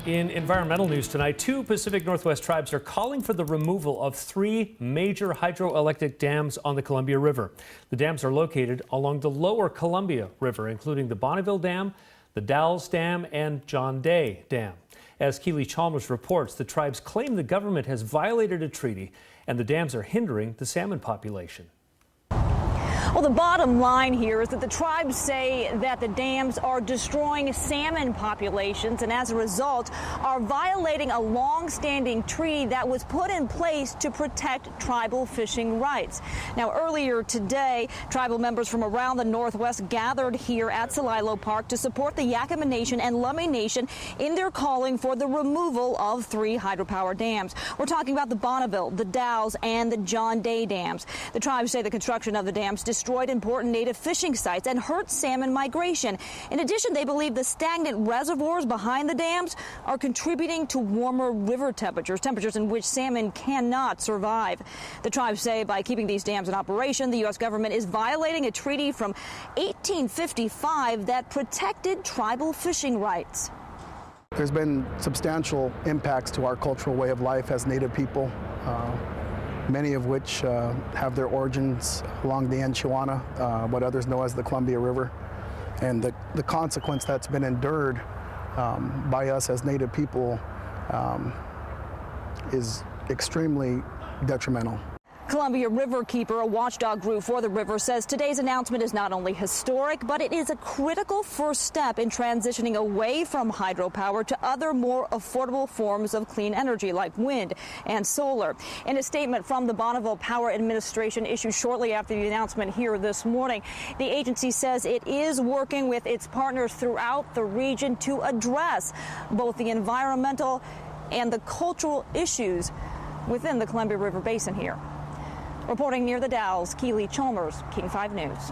In environmental news tonight, 2 Pacific Northwest tribes are calling for the removal of 3 major hydroelectric dams on the Columbia River. The dams are located along the lower Columbia River, including the Bonneville Dam, the Dalles Dam, and John Day Dam. As Keely Chalmers reports, the tribes claim the government has violated a treaty and the dams are hindering the salmon population. Well, the bottom line here is that the tribes say that the dams are destroying salmon populations and as a result are violating a long-standing treaty that was put in place to protect tribal fishing rights. Now, earlier today, tribal members from around the Northwest gathered here at Celilo Park to support the Yakama Nation and Lummi Nation in their calling for the removal of 3 hydropower dams. We're talking about the Bonneville, the Dalles, and the John Day dams. The tribes say the construction of the dams destroyed important native fishing sites and hurt salmon migration. In addition, they believe the stagnant reservoirs behind the dams are contributing to warmer river temperatures in which salmon cannot survive. The tribes say by keeping these dams in operation, the U.S. government is violating a treaty from 1855 that protected tribal fishing rights. There's been substantial impacts to our cultural way of life as Native people. Many of which have their origins along the Enchiwana, what others know as the Columbia River. And the consequence that's been endured by us as Native people is extremely detrimental. Columbia Riverkeeper, a watchdog group for the river, says today's announcement is not only historic, but it is a critical first step in transitioning away from hydropower to other more affordable forms of clean energy like wind and solar. In a statement from the Bonneville Power Administration issued shortly after the announcement here this morning, the agency says it is working with its partners throughout the region to address both the environmental and the cultural issues within the Columbia River Basin here. Reporting near the Dalles, Keely Chalmers, King 5 News.